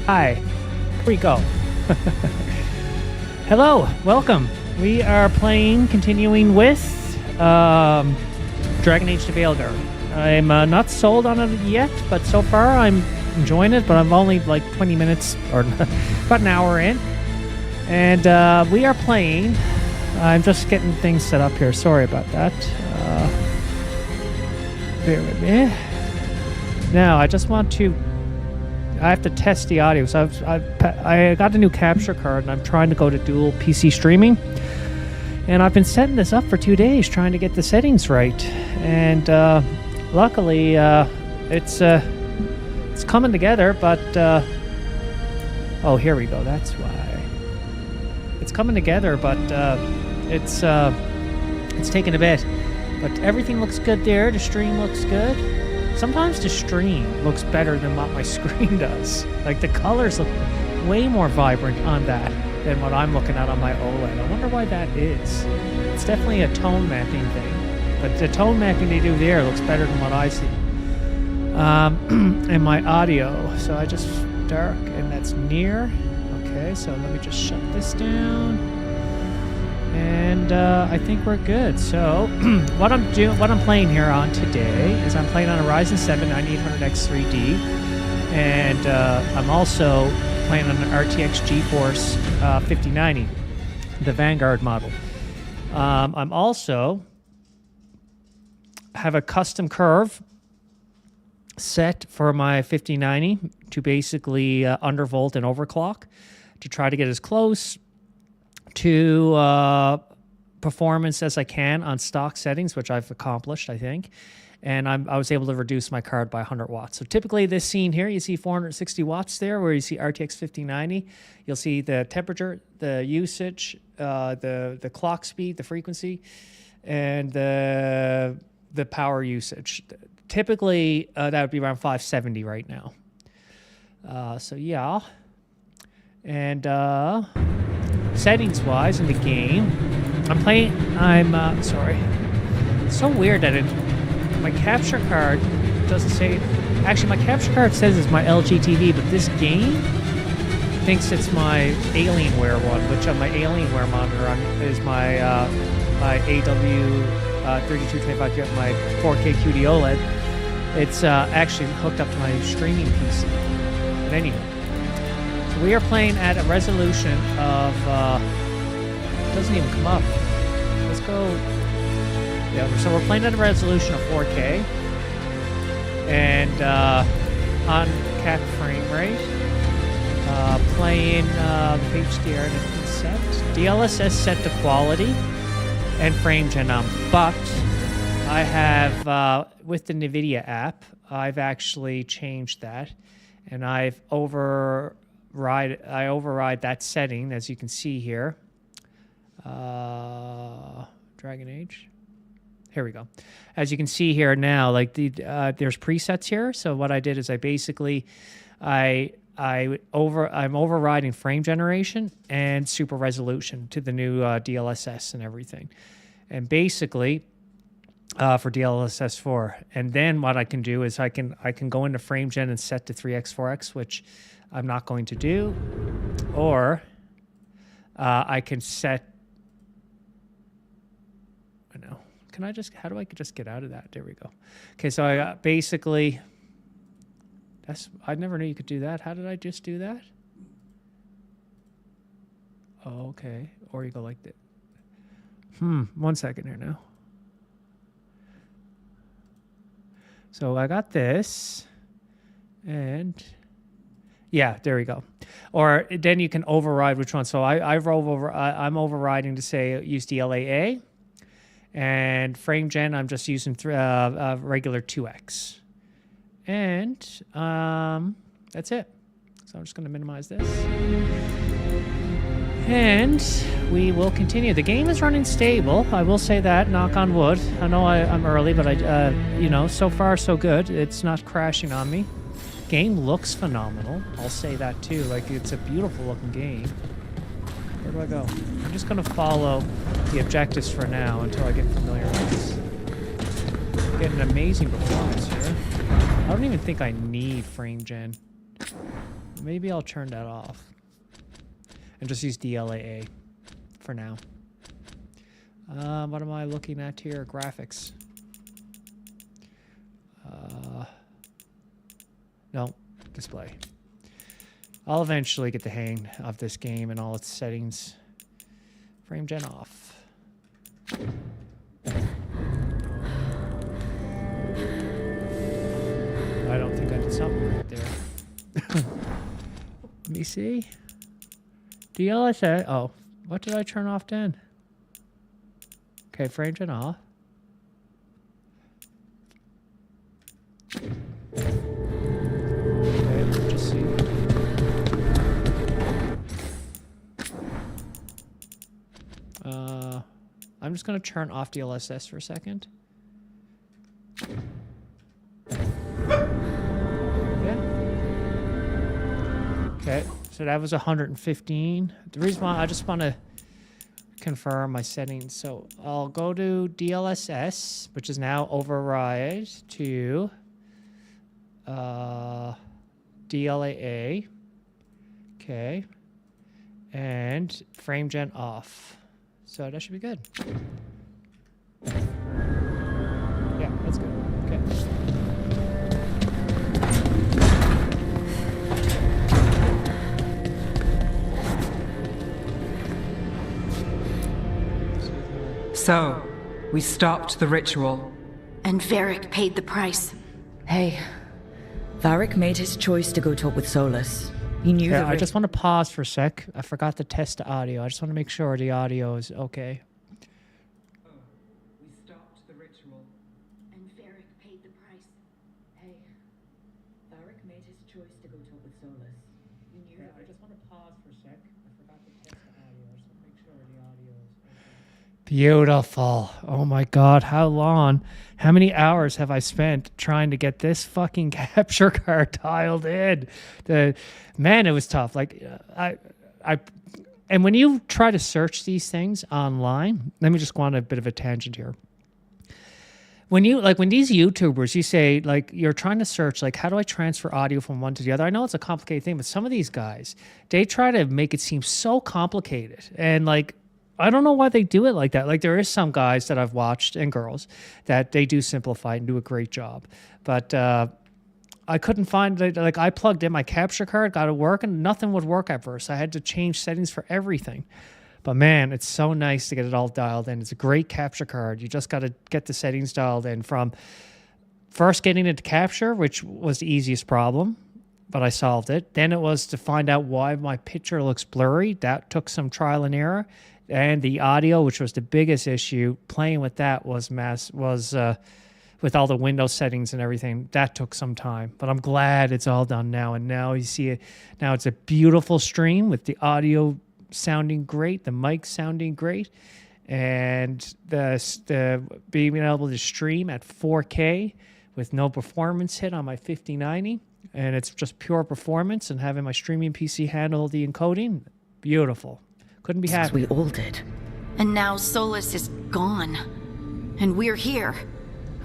Hi. Here we go. Hello. Welcome. We are continuing with Dragon Age to Veilguard. I'm not sold on it yet, but so far I'm enjoying it, but I'm only like 20 minutes or about an hour in. And we are playing. I'm just getting things set up here. Sorry about that. Bear with me. Now, I just want to... I have to test the audio. So I got a new capture card, and I'm trying to go to dual PC streaming. And I've been setting this up for 2 days, trying to get the settings right. And luckily, it's coming together, but... oh, here we go. That's why. It's coming together, but it's taking a bit. But everything looks good there. The stream looks good. Sometimes the stream looks better than what my screen does. Like, the colors look way more vibrant on that than what I'm looking at on my OLED. I wonder why that is. It's definitely a tone mapping thing. But the tone mapping they do there looks better than what I see. And my audio. So I just dark, and that's near. Okay, so let me just shut this down. And I think we're good. So what I'm playing here on today is I'm playing on a Ryzen 7 9800X3D, and I'm also playing on an RTX GeForce 5090, the Veilguard model. I'm also have a custom curve set for my 5090 to basically undervolt and overclock to try to get as close to performance as I can on stock settings, which I've accomplished, I think. And I was able to reduce my card by 100 watts. So typically this scene here, you see 460 watts there, where you see RTX 5090. You'll see the temperature, the usage, the clock speed, the frequency, and the power usage. Typically, that would be around 570 right now. So yeah. And settings-wise in the game, sorry. It's so weird that my capture card doesn't say... Actually, my capture card says it's my LG TV, but this game thinks it's my Alienware one, which on my Alienware monitor is my AW3225, my 4K QD OLED. It's actually hooked up to my streaming PC. But anyway. So we are playing at a resolution of... it doesn't even come up. Let's go... Yeah, so we're playing at a resolution of 4K. And on cap frame rate. Playing HDR set. DLSS set to quality. And frame gen on. But I have, with the NVIDIA app, I've actually changed that. And I override that setting, as you can see here. Dragon Age. Here we go. As you can see here now, like there's presets here. So what I did is I basically I'm overriding frame generation and super resolution to the new DLSS and everything. And basically for DLSS 4. And then what I can do is I can go into frame gen and set to 3x 4x, which I'm not going to do, or I can set. I know. Can I just? How do I just get out of that? There we go. Okay, so I basically. I never knew you could do that. How did I just do that? Oh, okay. Or you go like that. 1 second here now. So I got this, and. Yeah, there we go. Or then you can override which one. So I'm overriding to say use DLAA, and frame gen I'm just using regular 2x, and that's it. So I'm just going to minimize this, and we will continue. The game is running stable. I will say that. Knock on wood. I know I'm early, but so far so good. It's not crashing on me. Game looks phenomenal. I'll say that too. Like, it's a beautiful looking game. Where do I go? I'm just gonna follow the objectives for now until I get familiar with this. Get an amazing performance here. I don't even think I need frame gen. maybe I'll turn that off and just use DLAA for now. What am I looking at here? Graphics. No, display. I'll eventually get the hang of this game and all its settings. Frame gen off. I don't think I did something right there. Let me see. DLSS. Oh, what did I turn off then? Okay, frame gen off. Okay, let's just see. I'm just going to turn off DLSS for a second. Okay, so that was 115. The reason why I just want to confirm my settings. So I'll go to DLSS, which is now override to DLAA. Okay. And frame gen off. So that should be good. Yeah, that's good. Okay. So, we stopped the ritual. And Varric paid the price. Hey, Varric made his choice to go talk with Solus. He knew I just want to pause for a sec. I forgot to test the audio. I just want to make sure the audio is okay. Oh, we stopped the ritual. And Varric paid the price. Hey, Varric made his choice to go talk with Solus. He knew I just want to pause for a sec. I forgot to test the audio. I just want to make sure the audio is okay. Beautiful. Oh my God. How long? How many hours have I spent trying to get this fucking capture card dialed in? Man, it was tough. Like and when you try to search these things online, let me just go on a bit of a tangent here. When these YouTubers, you say, like, you're trying to search, like, how do I transfer audio from one to the other? I know it's a complicated thing, but some of these guys, they try to make it seem so complicated. And, like, I don't know why they do it like that. Like, there is some guys that I've watched, and girls, that they do simplify and do a great job. But I couldn't find it. Like, I plugged in my capture card, got it working. Nothing would work at first. I had to change settings for everything. But, man, it's so nice to get it all dialed in. It's a great capture card. You just got to get the settings dialed in from first getting it to capture, which was the easiest problem, but I solved it. Then it was to find out why my picture looks blurry. That took some trial and error. And the audio, which was the biggest issue, playing with that was with all the Windows settings and everything. That took some time. But I'm glad it's all done now. And now you see it. Now it's a beautiful stream with the audio sounding great, the mic sounding great, and the being able to stream at 4K with no performance hit on my 5090, and it's just pure performance, and having my streaming PC handle the encoding. Beautiful. Couldn't be happier. we all did. And now Solus is gone. And we're here.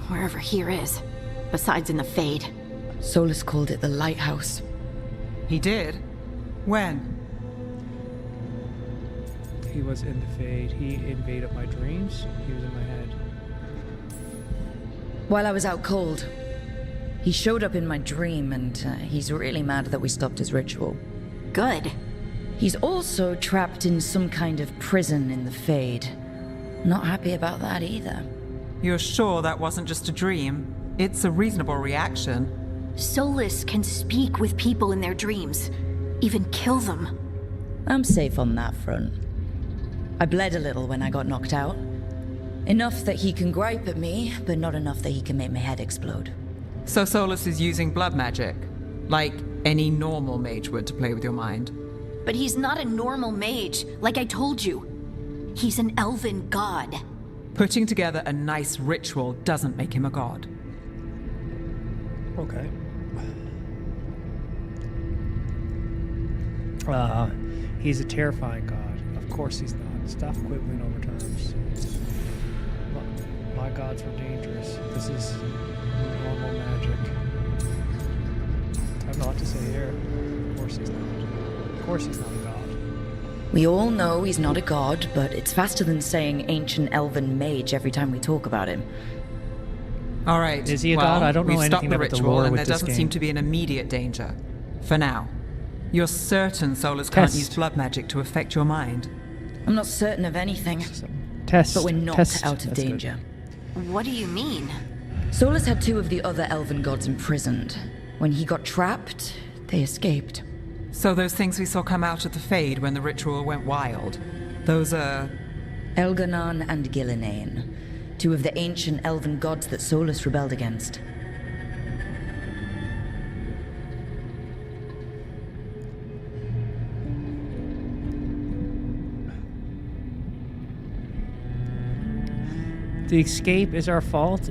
Wherever here is. Besides in the Fade. Solus called it the lighthouse. He did? When? He was in the Fade. He invaded my dreams. He was in my head. While I was out cold, he showed up in my dream, and he's really mad that we stopped his ritual. Good. He's also trapped in some kind of prison in the Fade. Not happy about that either. You're sure that wasn't just a dream? It's a reasonable reaction. Solus can speak with people in their dreams. Even kill them. I'm safe on that front. I bled a little when I got knocked out. Enough that he can gripe at me, but not enough that he can make my head explode. So Solus is using blood magic, like any normal mage would, to play with your mind. But he's not a normal mage, like I told you. He's an elven god. Putting together a nice ritual doesn't make him a god. Okay. He's a terrifying god. Of course he's not. Stop quibbling over terms. My gods were dangerous. This is normal magic. I have a lot to say here. Of course he's not. course he's not a god. We all know he's not a god, but it's faster than saying ancient elven mage every time we talk about him. All right. Is he a well, god? I don't know we've stopped anything the about the ritual, lore and with there this doesn't game. seem to be an immediate danger. For now. You're certain Solus can't Test. use blood magic to affect your mind? I'm not certain of anything, Test. but we're not Test. out of That's good. danger. What do you mean? Solus had 2 of the other elven gods imprisoned. When he got trapped, they escaped. So those things we saw come out of the Fade when the ritual went wild, those are... Elganon and Gillinane, 2 of the ancient elven gods that Solus rebelled against. The escape is our fault.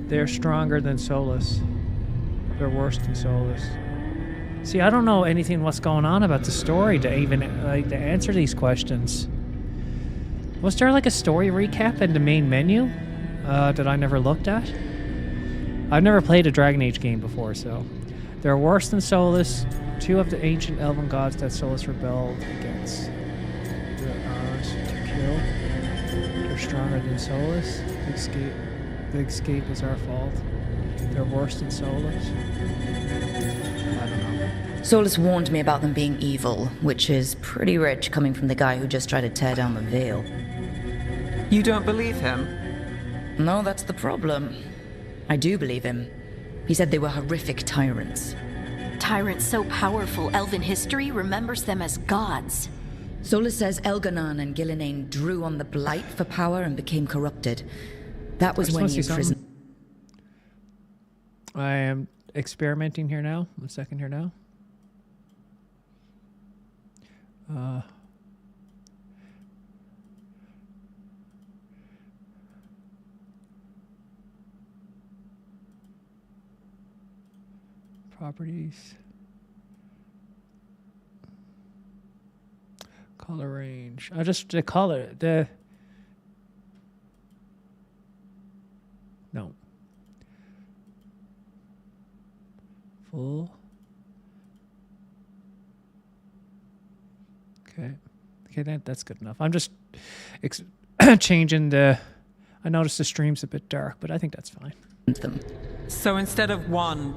They're stronger than Solus. They're worse than Solus. See, I don't know anything what's going on about the story to even to answer these questions. Was there like a story recap in the main menu that I never looked at? I've never played a Dragon Age game before, so they're worse than Solus. 2 of the ancient elven gods that Solus rebelled against. They're ours to kill. They're stronger than Solus. The escape is our fault. They're worse than Solus. I don't know. Solus warned me about them being evil, which is pretty rich coming from the guy who just tried to tear down the veil. You don't believe him? No, that's the problem. I do believe him. He said they were horrific tyrants. Tyrants so powerful, elven history remembers them as gods. Solus says Elganon and Gillinane drew on the blight for power and became corrupted. That was when he imprisoned. I am experimenting here now. 1 second here now. Properties. Color range. I just the color no. Full. Okay. Okay, that's good enough. I'm just changing the... I noticed the stream's a bit dark, but I think that's fine. So instead of 1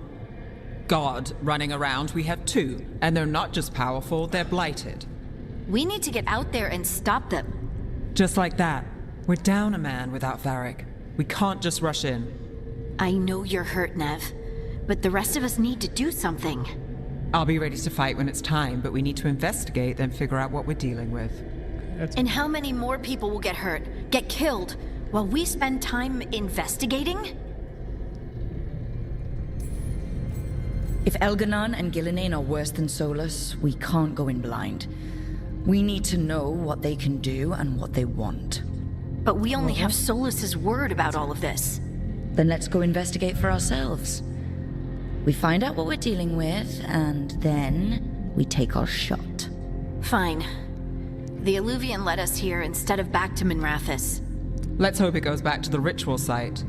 god running around, we have 2. And they're not just powerful, they're blighted. We need to get out there and stop them. Just like that. We're down a man without Varric. We can't just rush in. I know you're hurt, Nev, but the rest of us need to do something. I'll be ready to fight when it's time, but we need to investigate, then figure out what we're dealing with. And how many more people will get hurt, get killed, while we spend time investigating? If Elganon and Gillinane are worse than Solus, we can't go in blind. We need to know what they can do and what they want. But we only have Solus's word about all of this. Then let's go investigate for ourselves. We find out what we're dealing with, and then we take our shot. Fine. The Illuvian led us here instead of back to Minrathous. Let's hope it goes back to the ritual site.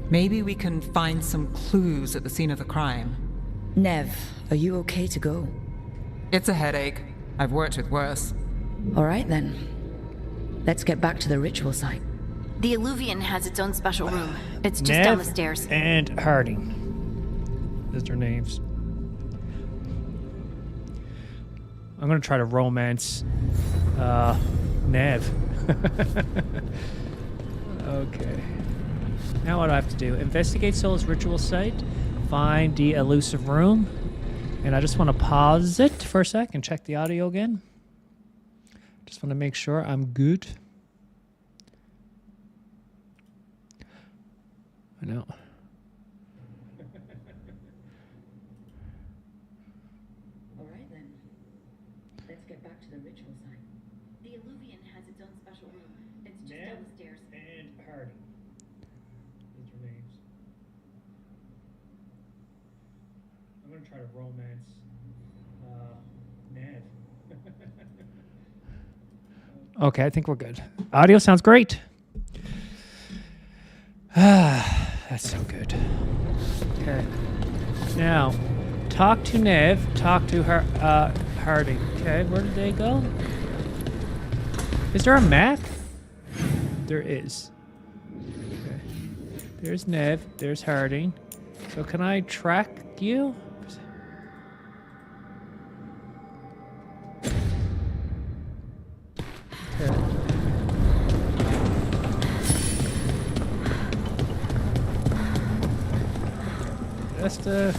Maybe we can find some clues at the scene of the crime. Nev, are you okay to go? It's a headache. I've worked with worse. All right then. Let's get back to the ritual site. The Illuvian has its own special room. It's just Nev down the stairs. and Harding. Those are their names. I'm going to try to romance Nev. Okay. Now what do I have to do? Investigate Sol's ritual site. Find the elusive room. And I just want to pause it for a sec and check the audio again. Just want to make sure I'm good. I know. All right then. Let's get back to the ritual site. The Illuvian has its own special room. It's just down the stairs. And Harding. Those are names. I'm going to try to romance Ned. Okay, I think we're good. Audio sounds great. That's so good. Okay. Now, talk to Nev, talk to Harding. Okay, where did they go? Is there a map? There is. Okay. There's Nev, there's Harding. So can I track you? Okay. Just they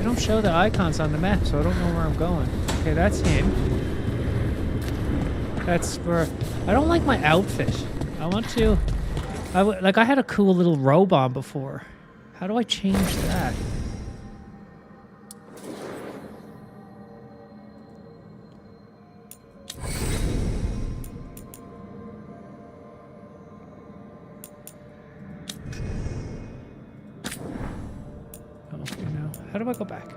don't show the icons on the map, so I don't know where I'm going. Okay, that's him. That's where I don't like my outfit. I want to. Like I had a cool little robe on before. How do I change that? How do I go back?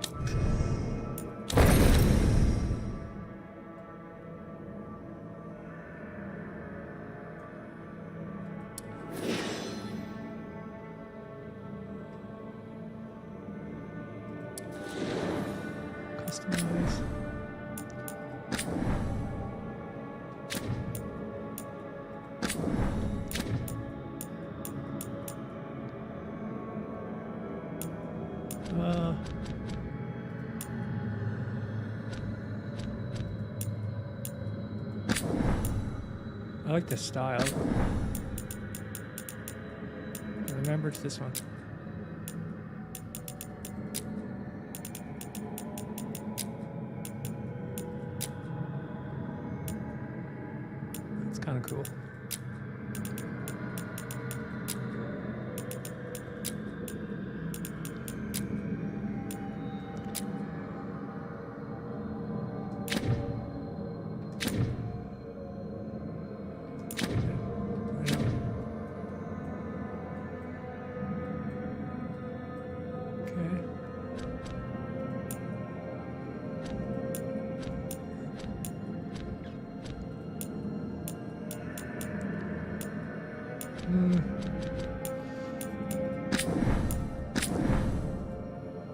Customize. I like this style. Remember, it's this one. It's kind of cool.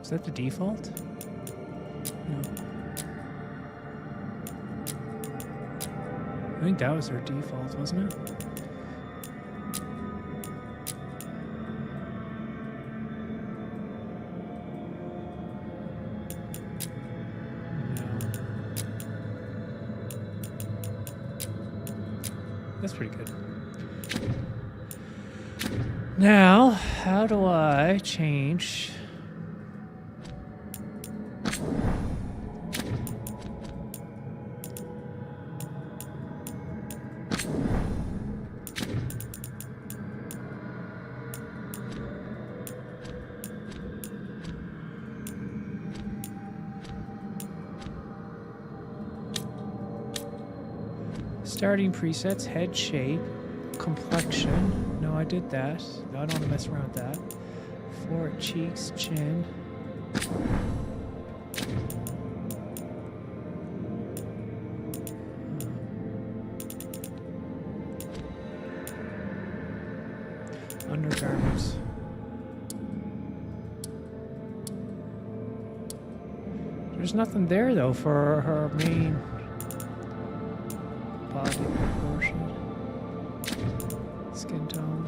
Is that the default? No. I think that was their default, wasn't it? No. That's pretty good. Now, how do I change? Starting presets, head shape, complexion. No, I did that. No, I don't want to mess around with that. Forehead, cheeks, chin. Undergarments. There's nothing there though for her main body proportion. Skin tone.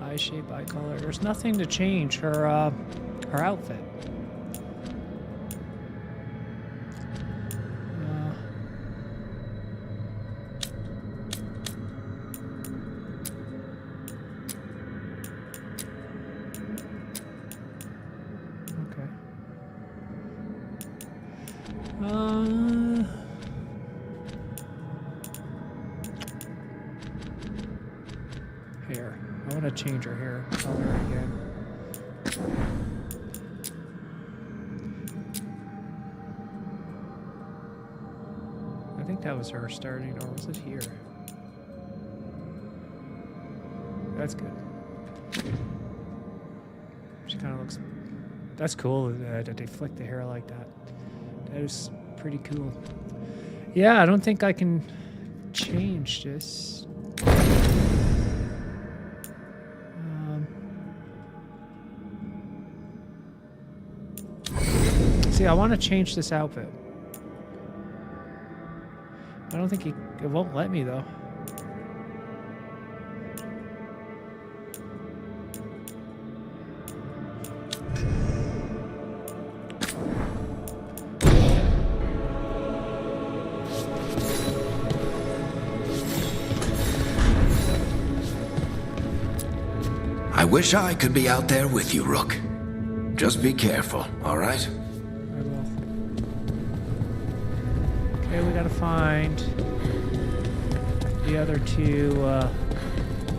Eye shape, eye color. There's nothing to change her outfit. Hair. I want to change her hair color again. I think that was her starting, or was it here? That's good. She kind of looks... That's cool that they flick the hair like that. That is pretty cool. Yeah, I don't think I can change this. See, I want to change this outfit. I don't think it won't let me though. I wish I could be out there with you, Rook. Just be careful, all right? I will. Okay, we gotta find the other two,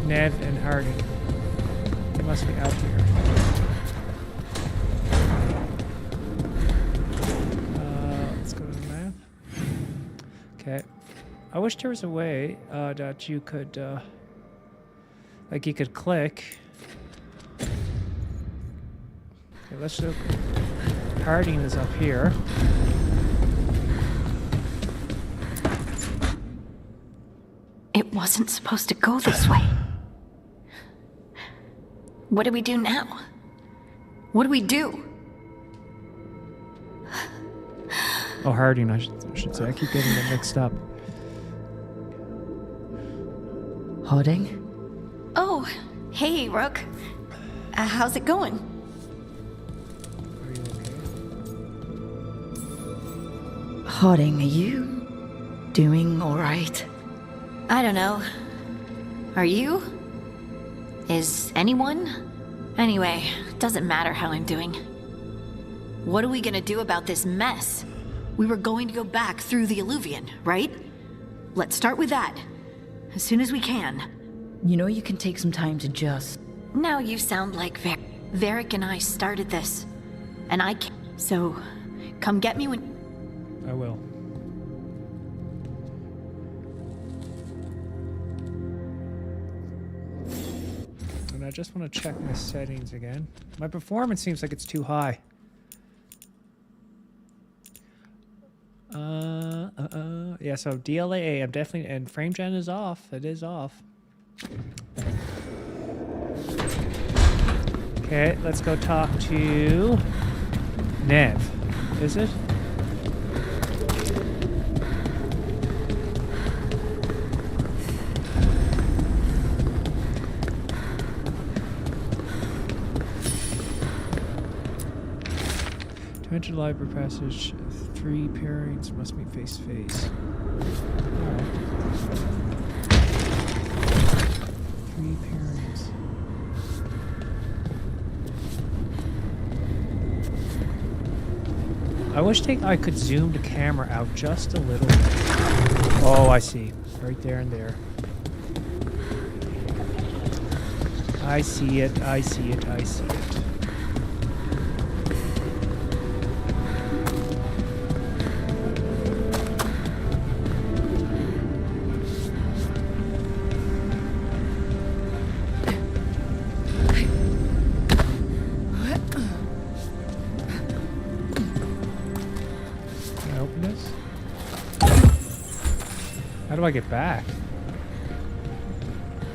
Nev and Hardy. They must be out here. Let's go to the map. Okay. I wish there was a way that you could, like you could click. Okay, let's look. Harding is up here. It wasn't supposed to go this way. What do we do now? What do we do? Oh, Harding, I should say. I keep getting them mixed up. Harding? Oh, hey, Rook. How's it going? Are you okay? Harding, are you doing all right? I don't know. Are you? Is anyone? Anyway, doesn't matter how I'm doing. What are we gonna do about this mess? We were going to go back through the Illuvian, right? Let's start with that. As soon as we can. You know you can take some time to just... Now you sound like Varric and I started this. And I can't. So, come get me when... I will. And I just want to check my settings again. My performance seems like it's too high. Yeah, so DLAA, I'm definitely... And frame gen is off. It is off. Okay, let's go talk to Nev. Is it? To enter the library passage, 3 pairings must be face to face. Alright. 3 pairings. I wish I could zoom the camera out just a little bit. Oh, I see. Right there and there. I see it, I see it, I see it. How do I get back?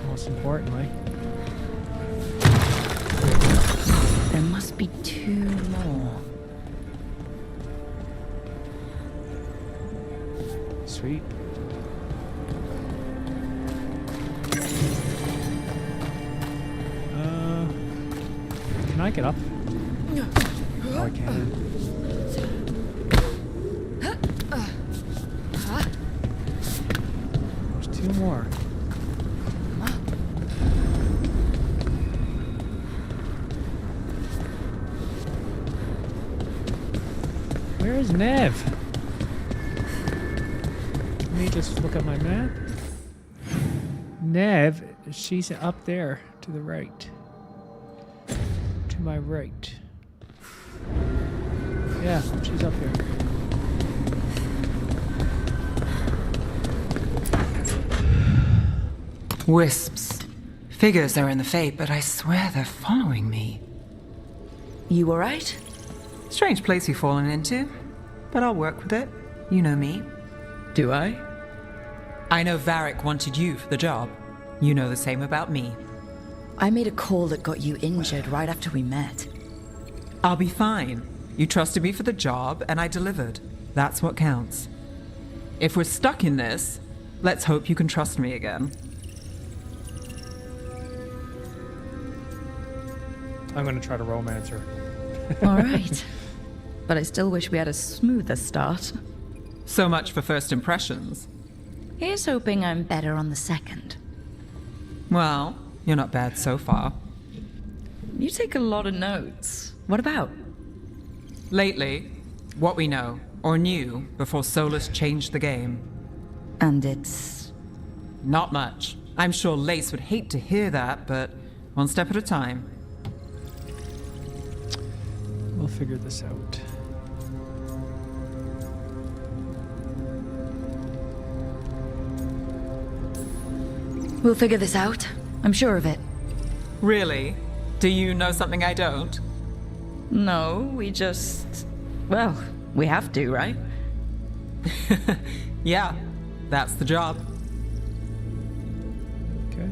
Most importantly. There must be 2 more. Sweet. Can I get up? Oh, I can. There's 2 more. Where is Nev? Let me just look at my map. Nev, she's up there to the right. To my right. Yeah, she's up here. Wisps. Figures are in the Fate, but I swear they're following me. You alright? Strange place you've fallen into, but I'll work with it. You know me. Do I? I know Varric wanted you for the job. You know the same about me. I made a call that got you injured right after we met. I'll be fine. You trusted me for the job, and I delivered. That's what counts. If we're stuck in this, let's hope you can trust me again. I'm gonna try to romance her. All right. But I still wish we had a smoother start. So much for first impressions. Here's hoping I'm better on the second. Well, you're not bad so far. You take a lot of notes. What about? Lately, what we know, or knew, before Solus changed the game. And it's... Not much. I'm sure Lace would hate to hear that, but one step at a time. We'll figure this out. We'll figure this out. I'm sure of it. Really? Do you know something I don't? No, we just... Well, we have to, right? Yeah, that's the job. Okay.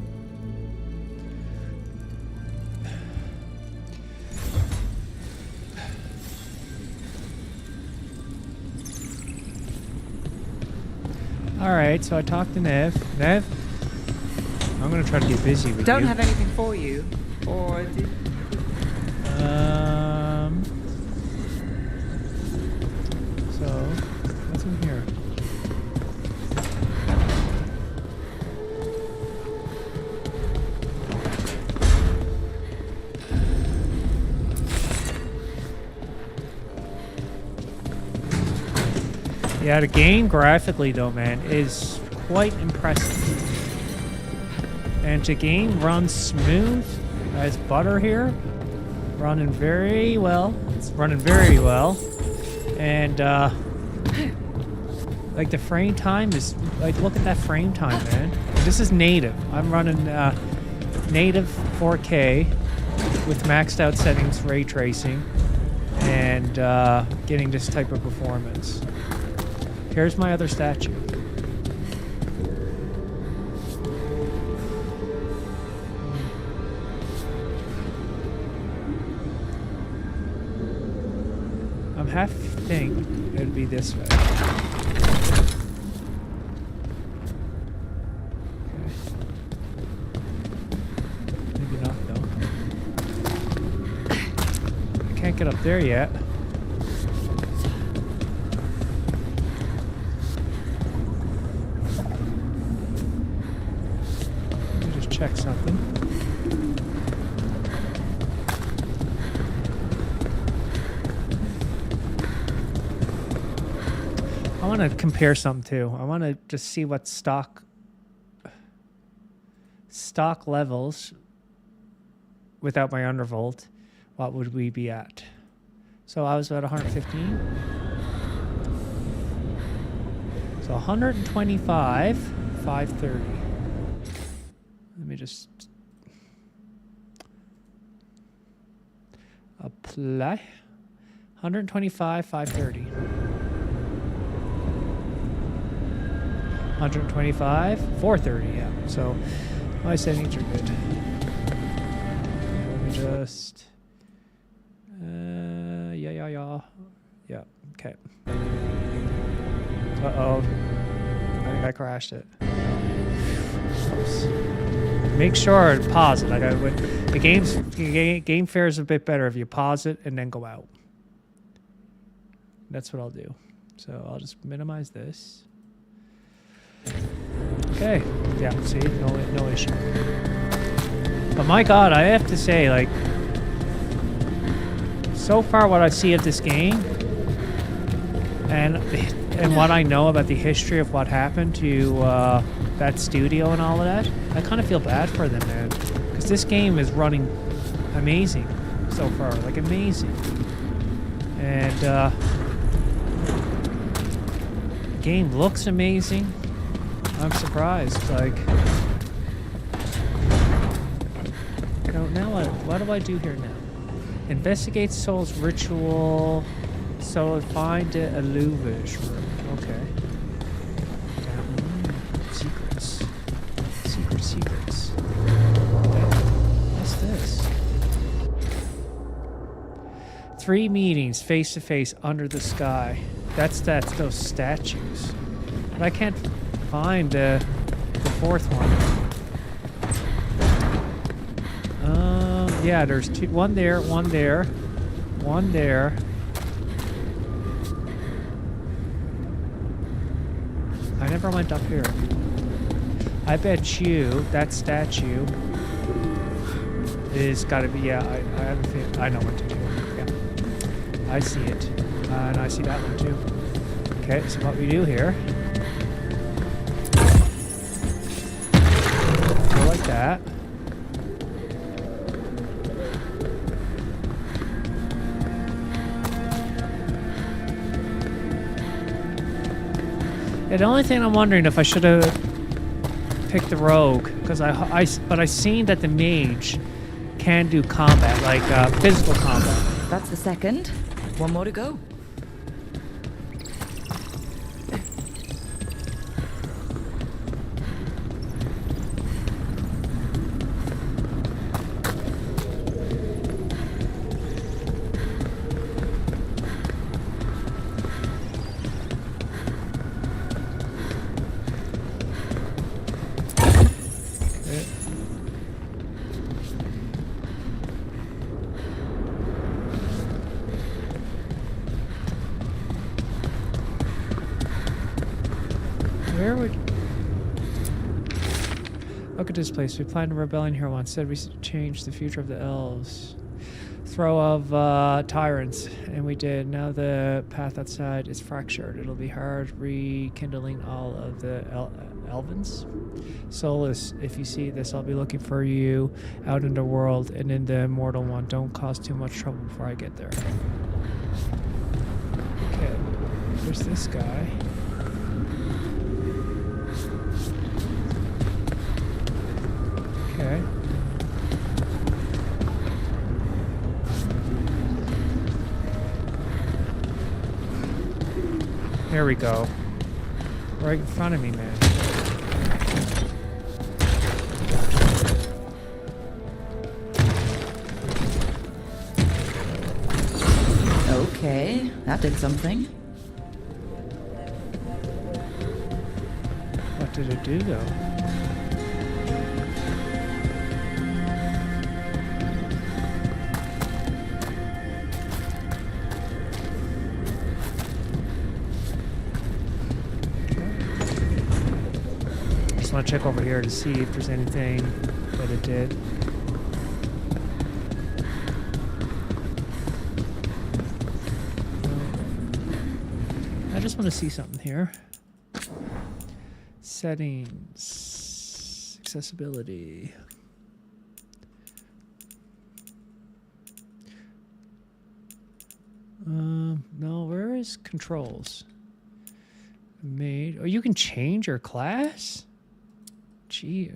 Alright, so I talked to Nev. Nev? I'm gonna try to get busy with you. Don't have anything for you. Or do... So, what's in here? Yeah, the game graphically though, man, is quite impressive. And the game runs smooth as butter here. Running very well. It's running very well. And like the frame time is like, look at that frame time, man. And this is native. I'm running native 4K with maxed out settings, ray tracing, and getting this type of performance. Here's my other statue. I'm half thinking it'd be this way. Maybe not though. I can't get up there yet. Let me just check something. I want to compare something too. I want to just see what stock levels without my undervolt, what would we be at? So I was at 115. So 125, 530. Let me just apply. 125, 530. 125, 430, yeah. So my settings are good. Let me just... Yeah, okay. Uh-oh. I think I crashed it. Oops. Make sure to pause it. Like I would, the game fares a bit better if you pause it and then go out. That's what I'll do. So I'll just minimize this. Okay. Yeah, see? No issue. But my god, I have to say, like, so far what I see of this game and what I know about the history of what happened to that studio and all of that, I kind of feel bad for them, man. Because this game is running amazing so far. Like, amazing. And the game looks amazing. I'm surprised, like... Now what do I do here now? Investigate Soul's ritual. So find the Alluvage room. Okay. Secrets. Secrets. Okay. What's this? 3 meetings face to face under the sky. That's those statues. But I can't find the 4th one. Yeah, there's 2. One there, one there, one there. I never went up here. I bet you that statue is gotta be, yeah, I have a feeling. I know what to do. Yeah. I see it. And I see that one too. Okay, so what we do here. Go like that. Yeah, the only thing I'm wondering if I should have picked the rogue, because but I seen that the mage can do combat, like physical combat. That's the second. One more to go. Where would... Look at this place. We planned a rebellion here once. Said we changed the future of the elves. Throw of tyrants. And we did. Now the path outside is fractured. It'll be hard rekindling all of the elvens. Solus, if you see this, I'll be looking for you out in the world and in the immortal one. Don't cause too much trouble before I get there. Okay. There's this guy. Okay. There we go. Right in front of me, man. Okay, that did something. What did it do, though? I want to check over here to see if there's anything that it did. I just want to see something here. Settings, accessibility. No, where is controls? Made. Oh, you can change your class? Gee.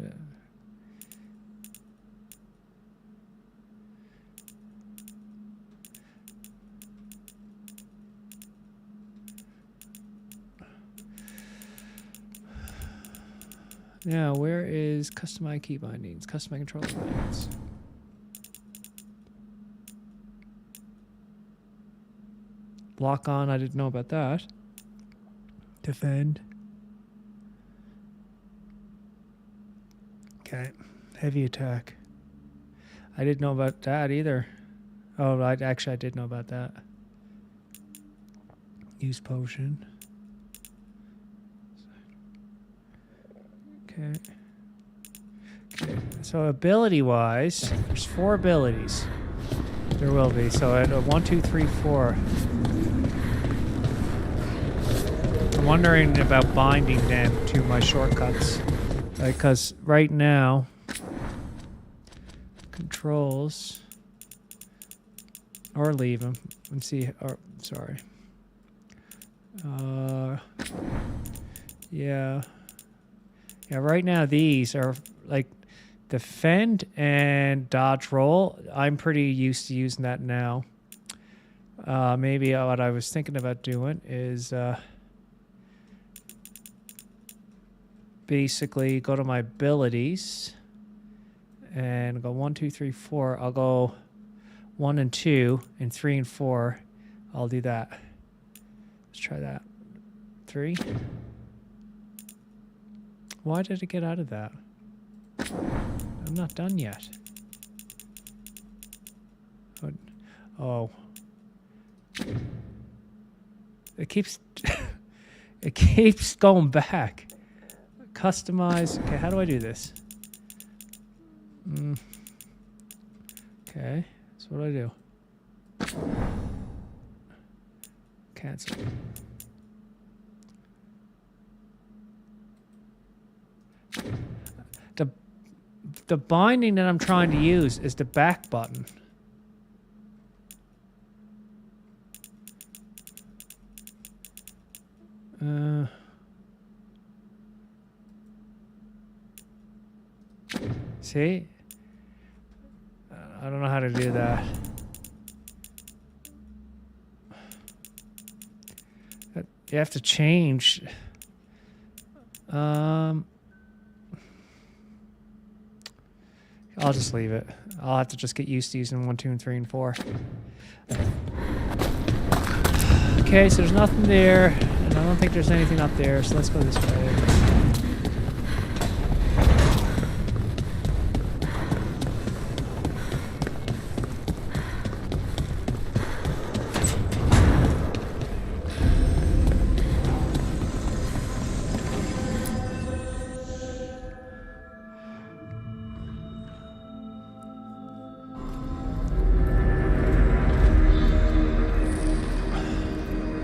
Now, where is customize key bindings? Customize controller bindings. Lock on, I didn't know about that. Defend. Okay, heavy attack. I didn't know about that either. Oh, I did know about that. Use potion. Okay. Okay. So ability-wise, there's 4 abilities. There will be. So at 1, 2, 3, 4. I'm wondering about binding them to my shortcuts. Because right now, controls, or leave them and see, or sorry. Yeah. Yeah, right now these are like defend and dodge roll. I'm pretty used to using that now. Maybe what I was thinking about doing is basically go to my abilities and go 1, 2, 3, 4. I'll go 1 and 2, and 3 and 4. I'll do that. Let's try that. 3. Why did it get out of that? I'm not done yet. Oh. It keeps it keeps going back. Customize. Okay, how do I do this? Okay, so what do I do? Cancel. The binding that I'm trying to use is the back button. See? I don't know how to do that. You have to change. I'll just leave it. I'll have to just get used to using 1, 2, and 3, and 4. Okay, so there's nothing there, and I don't think there's anything up there, so let's go this way.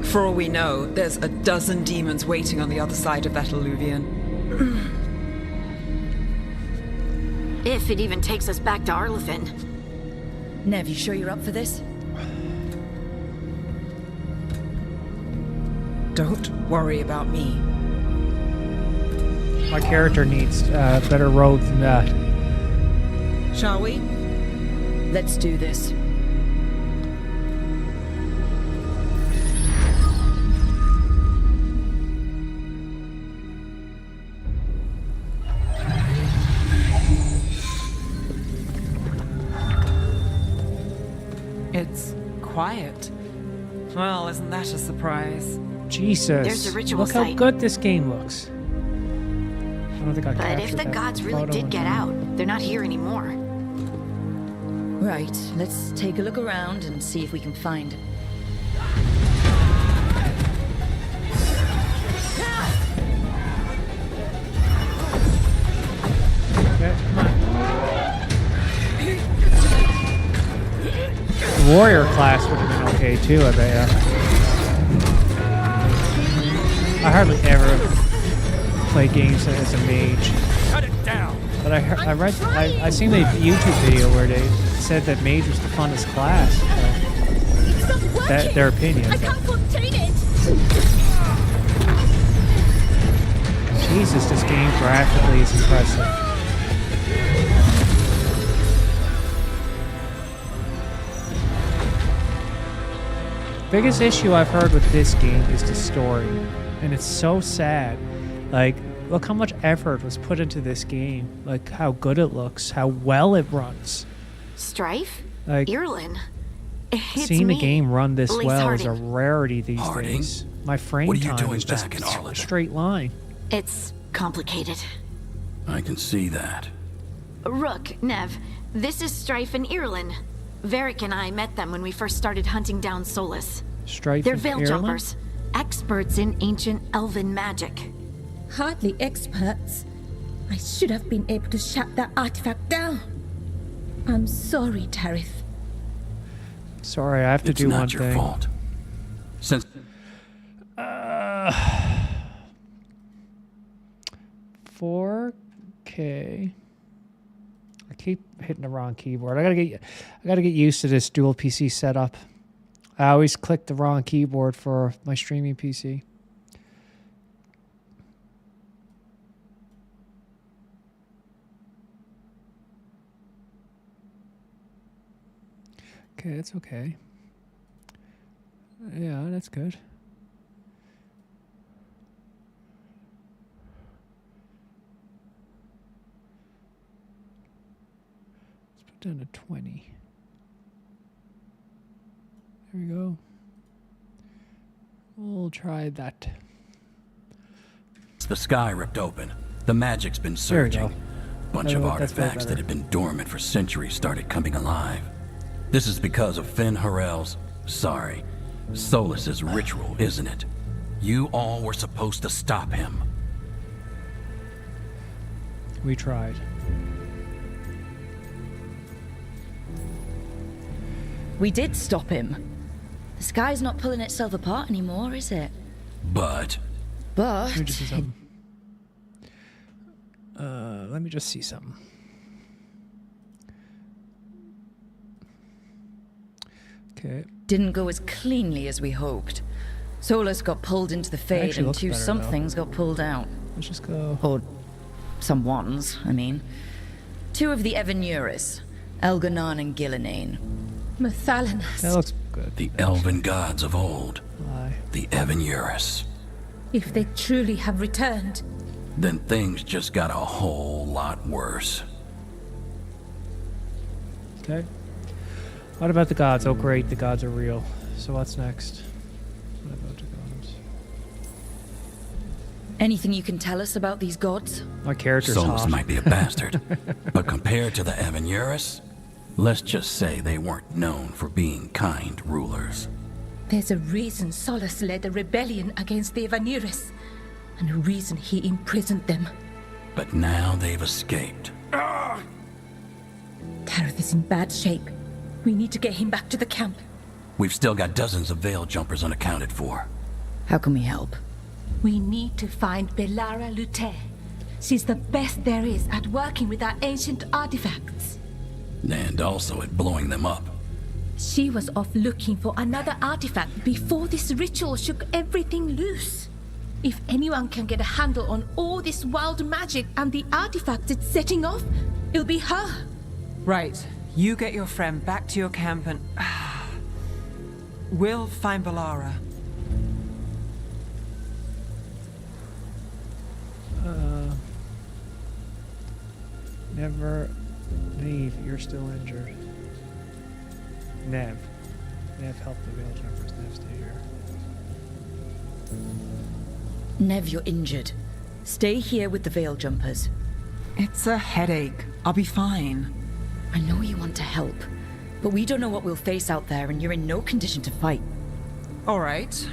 For all we know, there's a dozen demons waiting on the other side of that alluvion. If it even takes us back to Arlefin. Nev, you sure you're up for this? Don't worry about me. My character needs better roads than that. Shall we? Let's do this. It's quiet. Well, isn't that a surprise? Jesus. There's a ritual Look how site. good this game looks. I don't think I But if captured the that gods really photo did in get time. out, they're not here anymore. Right, let's take a look around and see if we can find him. Okay, come on. The warrior class would have been okay too, I bet ya. I hardly ever play games as a mage. Cut it down. But I seen a YouTube video where they said that mage was the funnest class. It's not working. That their opinion. I can't contain it. Jesus, this game graphically is impressive. Biggest issue I've heard with this game is the story, and it's so sad. Like, look how much effort was put into this game. Like, how good it looks, how well it runs. Strife? Like, Irlin? It's seeing me, a game run this Elise well is a Harding. rarity these Harding? days. My frame What are you time doing is just back in a Arlington? straight line. It's complicated. I can see that. Rook, Nev, this is Strife and Irlin. Varric and I met them when we first started hunting down Solus. Strife They're and veil Ireland? jumpers, experts in ancient elven magic. Hardly experts. I should have been able to shut that artifact down. I'm sorry, Tarith. Sorry, I have to It's do not one your thing. fault. Since 4K. I keep hitting the wrong keyboard. I gotta get used to this dual PC setup. I always click the wrong keyboard for my streaming PC. Okay, that's okay. Yeah, that's good. Let's put down to 20. There we go. We'll try that. The sky ripped open. The magic's been There we go. surging. Bunch of That's way artifacts that better. had been dormant for centuries started coming alive. This is because of Finn Harrell's, sorry, Solus's ritual, isn't it? You all were supposed to stop him. We tried. We did stop him. The sky's not pulling itself apart anymore, is it? But Let me just see But something. Let me just see something. Okay. didn't go as cleanly as we hoped. Solus got pulled into the fade actually and looks two better, somethings got pulled out. Let's just go. Or some ones, I mean. Two of the Evanuris, Elganan and Gillinane. Mathalanas. That looks good. the elven gods of old, Lie. the Evanuris. If they truly have returned, Then things just got a whole lot worse. Okay. What about the gods? Oh, great, the gods are real. So what's next? What about the gods? Anything you can tell us about these gods? My character's Solus hot. might be a bastard, but compared to the Evanuris, let's just say they weren't known for being kind rulers. there's a reason Solus led a rebellion against the Evanuris, and a reason he imprisoned them. But now they've escaped. Tareth is in bad shape. We need to get him back to the camp. We've still got dozens of veil jumpers unaccounted for. How can we help? We need to find Belara Lute. She's the best there is at working with our ancient artifacts. And also at blowing them up. She was off looking for another artifact before this ritual shook everything loose. If anyone can get a handle on all this wild magic and the artifacts it's setting off, it'll be her. Right. You get your friend back to your camp and... we'll find Belara. Never leave. You're still injured. Nev. Nev, help the veil jumpers. Nev, stay here. Nev, you're injured. Stay here with the veil jumpers. It's a headache. I'll be fine. I know you want to help, but we don't know what we'll face out there, and you're in no condition to fight. All right.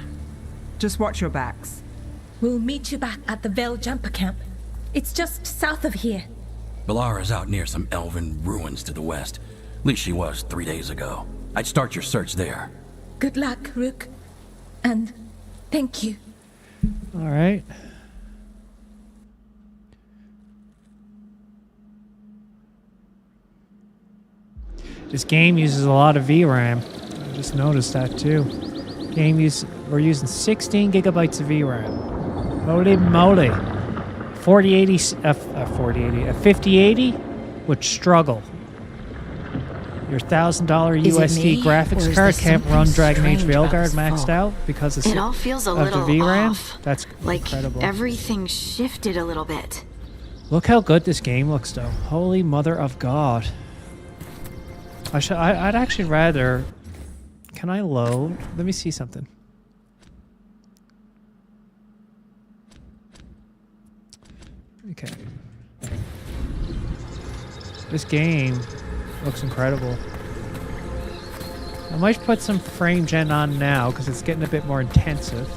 Just watch your backs. We'll meet you back at the Veil Jumper camp. It's just south of here. Belara's out near some elven ruins to the west. At least she was 3 days ago. I'd start your search there. Good luck, Rook. And thank you. All right. This game uses a lot of VRAM. I just noticed that too. We're using 16 gigabytes of VRAM. Holy moly. 5080 would struggle. Your $1,000 Is it USD me, or graphics is card there can't run something Dragon Age strange about Veilguard this maxed fall? out because It all feels a of little the VRAM. off. That's Like incredible. everything shifted a little bit. Look how good this game looks, though. Holy mother of God! I'd actually rather. Can I load? Let me see something. Okay. This game looks incredible. I might put some frame gen on now because it's getting a bit more intensive.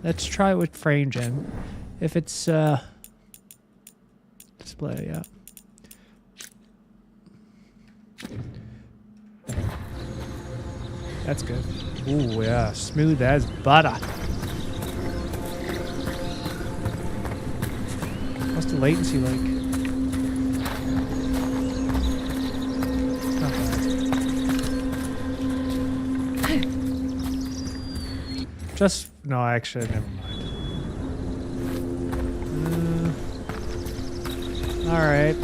Let's try it with frame gen. If it's display, yeah. That's good. Ooh, yeah, smooth as butter. What's the latency like? It's not bad. Just no, actually, never mind. All right.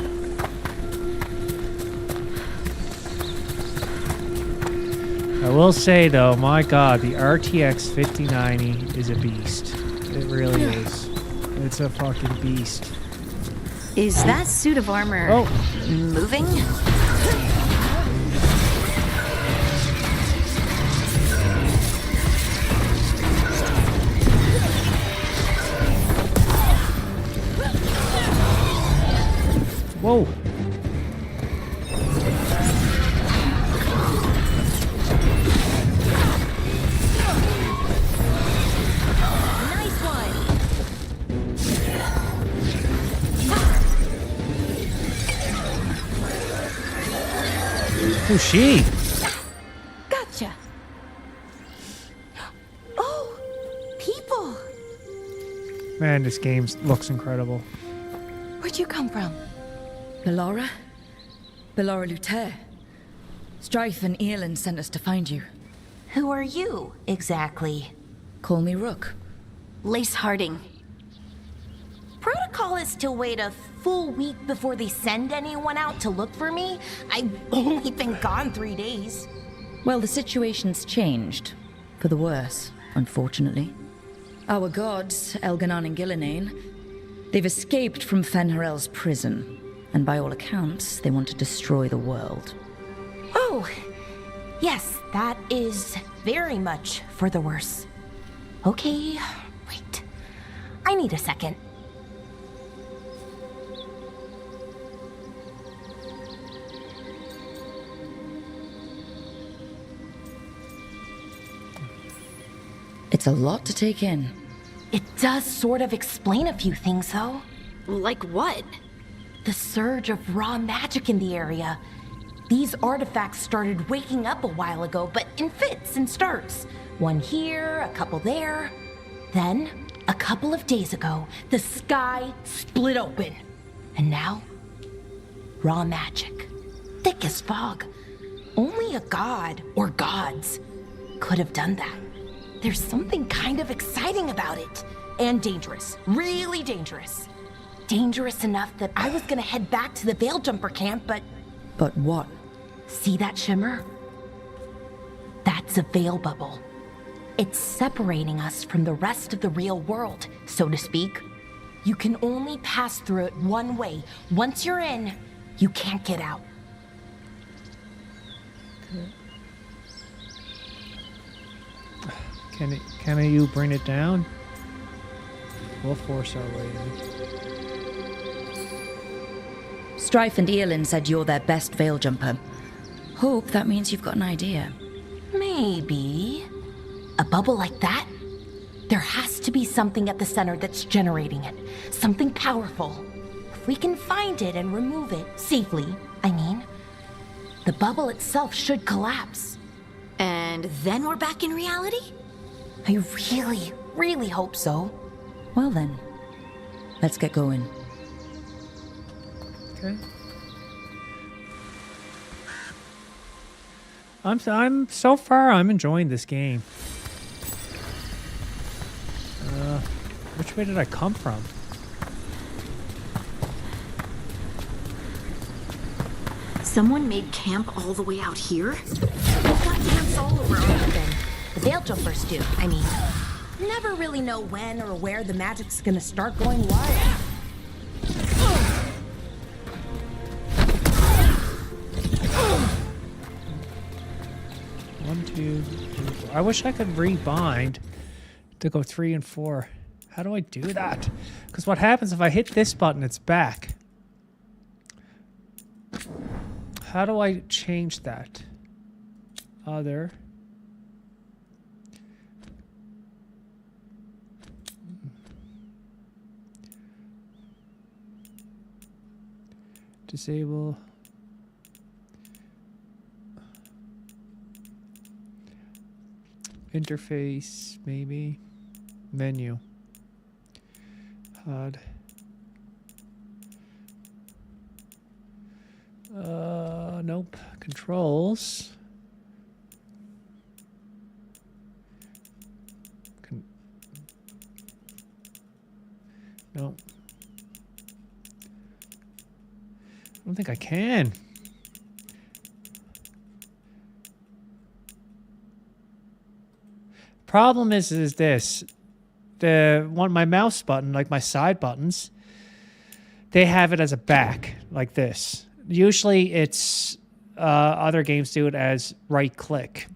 I will say though, my God, the RTX 5090 is a beast. It really is. It's a fucking beast. Is that suit of armor moving? Who's she? Gotcha. Oh, people. Man, this game looks incredible. Where'd you come from? Bellora? Bellora Luther. Strife and Earlin sent us to find you. Who are you, exactly? Call me Rook. Lace Harding. Protocol is to wait a full week before they send anyone out to look for me. I've only been gone 3 days. Well, the situation's changed. For the worse, unfortunately. Our gods, Elganon and Gillinane, they've escaped from Fenharel's prison. And by all accounts, they want to destroy the world. Oh, yes, that is very much for the worse. Okay, wait. I need a second. It's a lot to take in. It does sort of explain a few things, though. Like what? The surge of raw magic in the area. These artifacts started waking up a while ago, but in fits and starts. One here, a couple there. Then, a couple of days ago, the sky split open. And now, raw magic. Thick as fog. Only a god, or gods, could have done that. There's something kind of exciting about it. And dangerous. Really dangerous. Dangerous enough that I was gonna head back to the Veil Jumper camp, but... But what? See that shimmer? That's a veil bubble. It's separating us from the rest of the real world, so to speak. You can only pass through it one way. Once you're in, you can't get out. Can you bring it down? We'll force our way in. Strife and Earlin said you're their best Veil Jumper. Hope that means you've got an idea. Maybe. A bubble like that? There has to be something at the center that's generating it. Something powerful. If we can find it and remove it, safely, I mean, the bubble itself should collapse. And then we're back in reality? I really, really hope so. Well then, let's get going. Okay. I'm so far I'm enjoying this game. Which way did I come from? Someone made camp all the way out here? We've got camps all over Arlington. The Veil Jumpers do, I mean. Never really know when or where the magic's gonna start going wild. One, two, three, four. I wish I could rebind to go 3 and 4. How do I do that? Because what happens if I hit this button, it's back. How do I change that? Other. Disable. Interface, maybe. Menu. HUD. Nope. Controls. Nope. I don't think I can. Problem is this. My mouse button, like my side buttons, they have it as a back, like this. Usually it's, other games do it as right click.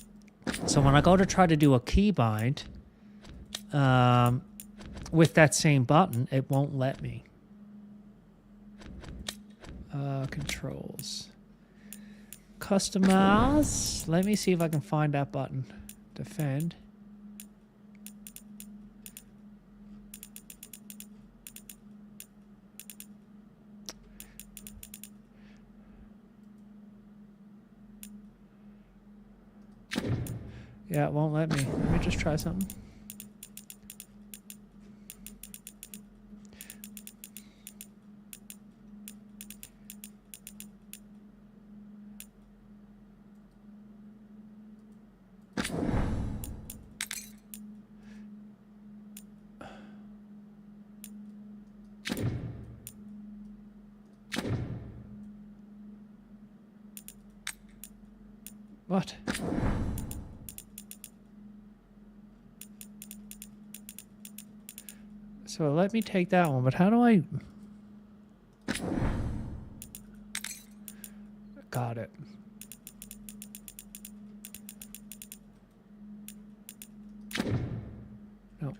So when I go to try to do a keybind, with that same button, it won't let me. Controls. Customize. Let me see if I can find that button. Defend. Yeah, it won't let me. Let me just try something. What? So let me take that one, but how do I... Got it. No.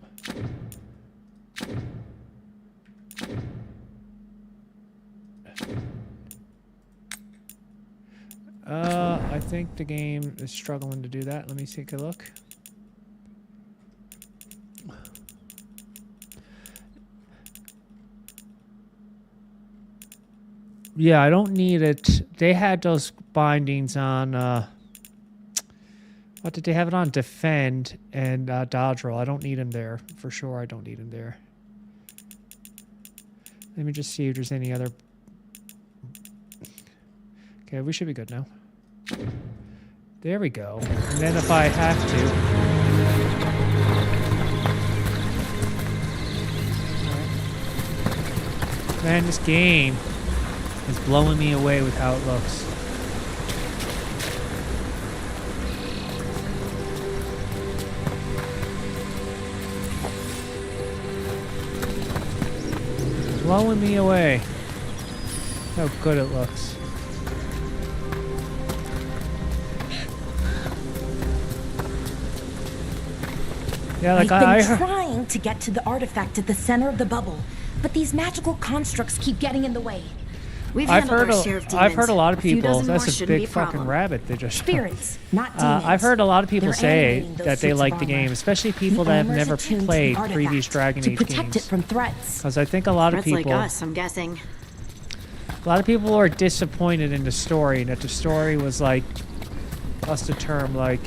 I think the game is struggling to do that. Let me take a look. Yeah, I don't need it. They had those bindings on, what did they have it on? Defend and dodge roll. I don't need them there. For sure, I don't need them there. Let me just see if there's any other... Okay, we should be good now. There we go. And then if I have to... Man, this game is blowing me away with how it looks. Blowing me away. How good it looks. Yeah, like I've been trying to get to the artifact at the center of the bubble, but these magical constructs keep getting in the way. I've heard a lot of people. That's a big fucking rabbit they just. Spirits, not demons. I've heard a lot of people say that they like the game, especially people that have never played previous Dragon Age games. To protect it from threats. Because I think a lot of people, like us, I'm guessing. A lot of people are disappointed in the story, and that the story was like, what's the term, like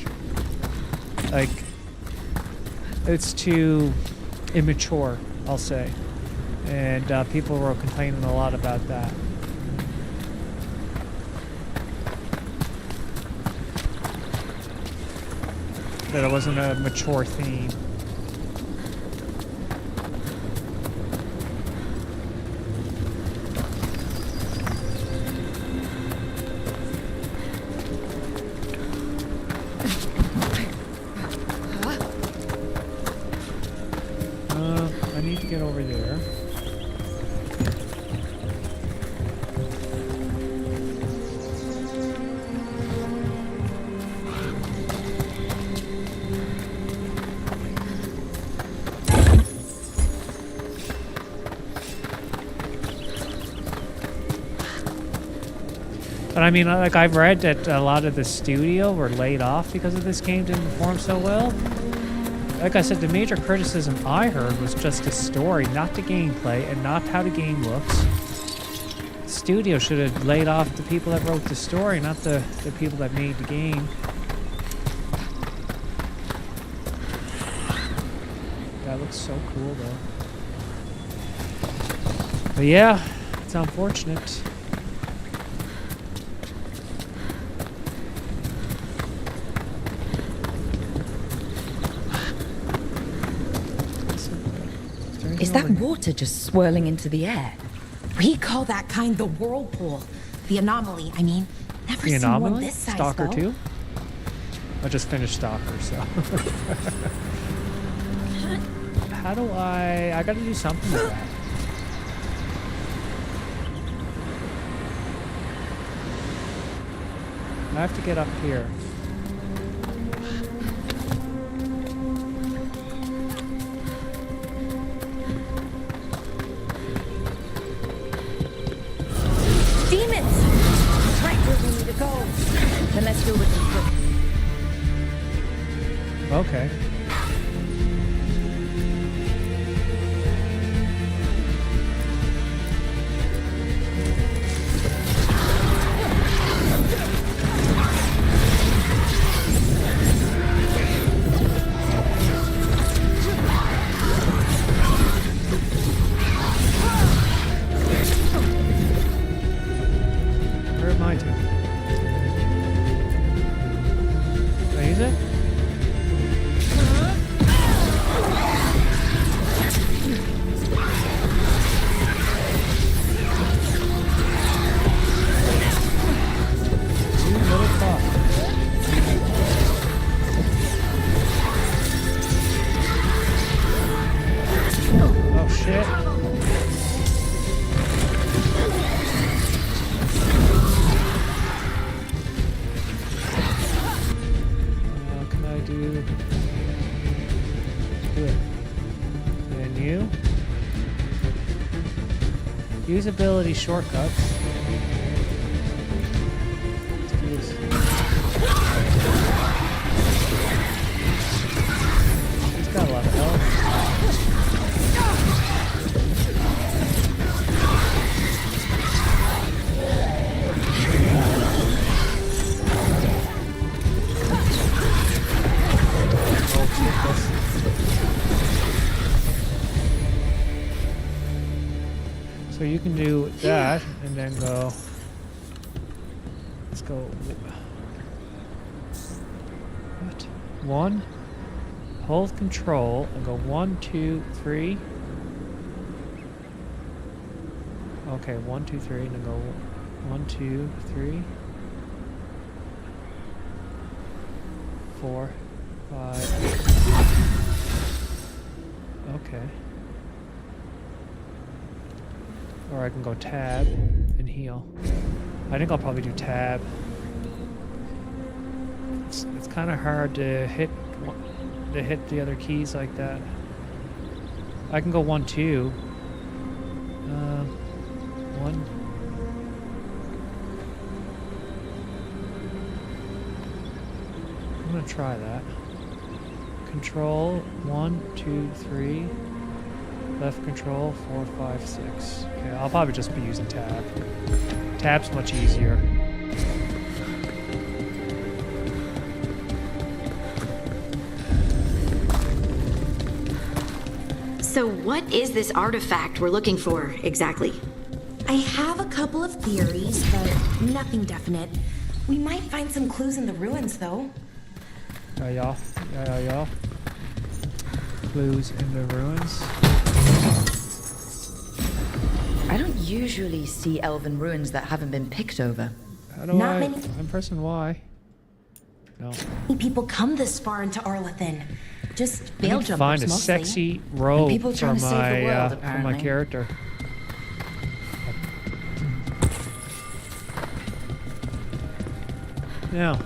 it's too immature, I'll say, and people were complaining a lot about that. That it wasn't a mature theme. I need to get over there. But I mean, like, I've read that a lot of the studio were laid off because of this game didn't perform so well. Like I said, the major criticism I heard was just the story, not the gameplay, and not how the game looks. The studio should have laid off the people that wrote the story, not the people that made the game. That looks so cool, though. But yeah, it's unfortunate. Is that water just swirling into the air? We call that kind the whirlpool. The anomaly, I mean. Never The seen anomaly? one this size, Stalker though. 2? I just finished Stalker, so. How do I gotta do something with that. I have to get up here. Demons! Right where we need to go. Then let's do it with them. Okay. it? You little fuck. Oh shit. Can I do it? And you? Use ability shortcuts. Let's do this. He's got a lot of health. So you can do that and then go. Let's go. What? 1. Hold control and go 1, 2, 3. Okay, 1, 2, 3, and then go 1, 2, 3, 4, 5. Okay. Or I can go tab and heal. I think I'll probably do tab. It's kind of hard to hit the other keys like that. I can go 1, 2. 1. I'm gonna try that. Control 1, 2, 3. Left control 4, 5, 6. Okay, I'll probably just be using tab. Tab's much easier. So what is this artifact we're looking for, exactly? I have a couple of theories, but nothing definite. We might find some clues in the ruins, though. Yeah. Clues in the ruins. I don't usually see elven ruins that haven't been picked over. How do Not I? many- I'm pressing Y. No. Many people come this far into Arlathan. Just I veil need to jumpers find a mostly. sexy robe people for trying to save the world, my apparently. character. Now.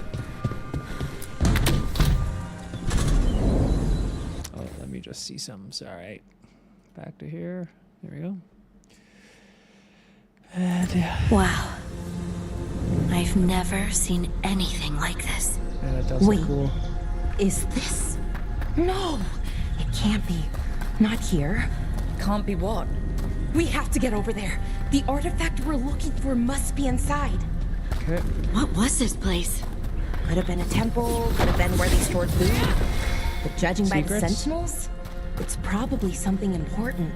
Oh, let me just see some. Sorry. Back to here. There we go. And yeah, Wow. I've never seen anything like this. that does Wait. look cool. Is this? No, it can't be. Not here. Can't be what? We have to get over there. The artifact we're looking for must be inside. Okay. What was this place? Could have been a temple, could have been where they stored food. But judging by the Secrets? sentinels, it's probably something important.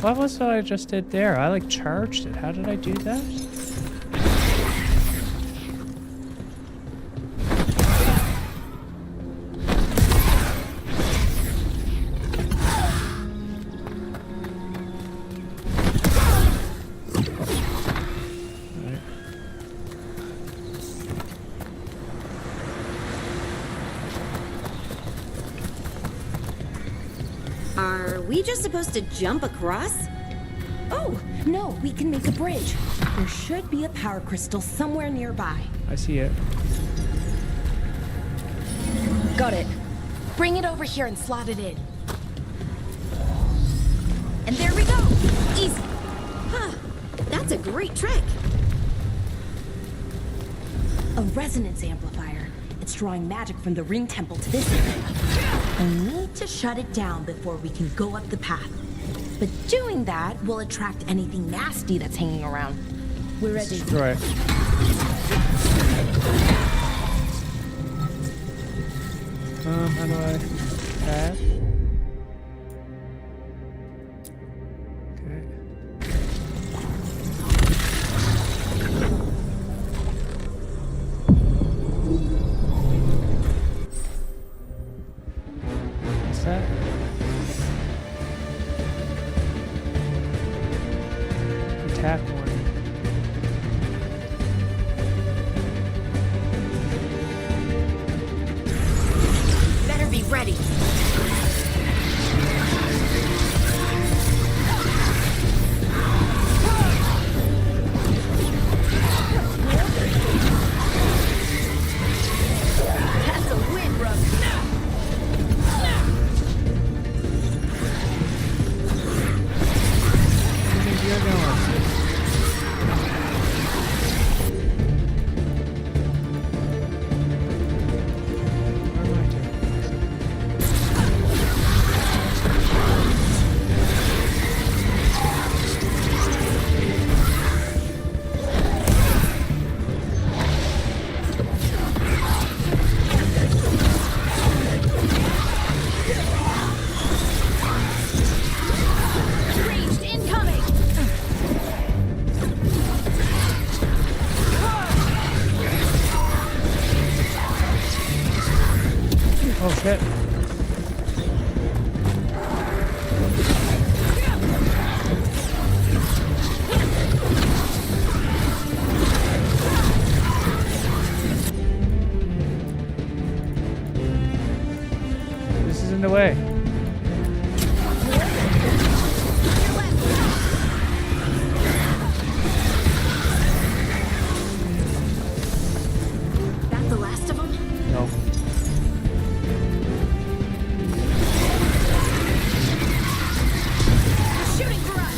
What was what I just did there? I like charged it. How did I do that? Alright. Are we just supposed to jump across? Oh, no, we can make a bridge. There should be a power crystal somewhere nearby. I see it. Got it. Bring it over here and slot it in. And there we go! Easy! Huh. That's a great trick! A resonance amplifier. It's drawing magic from the ring temple to this area. I need to shut it down before we can go up the path. But doing that will attract anything nasty that's hanging around. We're ready. Destroy it. How do I add? that? Attack warning. Better be ready. That's a win, Rook. Where do you think you're going? Where am I taking Ranged incoming. Oh shit. This is in the way. That the last of them? No. Shooting for us.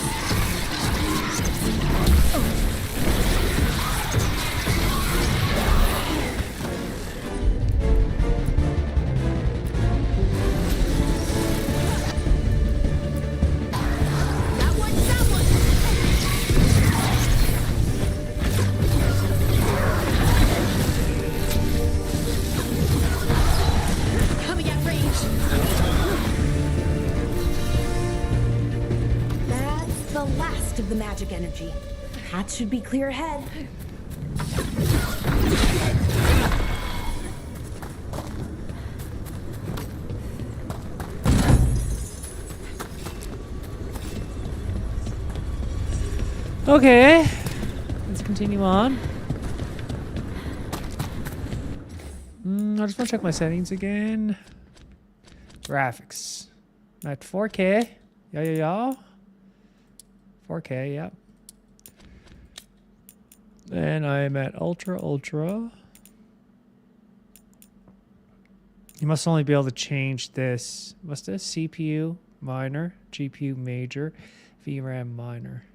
That one, that one. Coming at range. That's the last of the magic energy. Path should be clear ahead. Okay. Let's continue on. I just want to check my settings again. Graphics. At 4K. Yeah. 4K, yeah. And I'm at ultra. You must only be able to change this. What's this? CPU minor, GPU major, VRAM minor.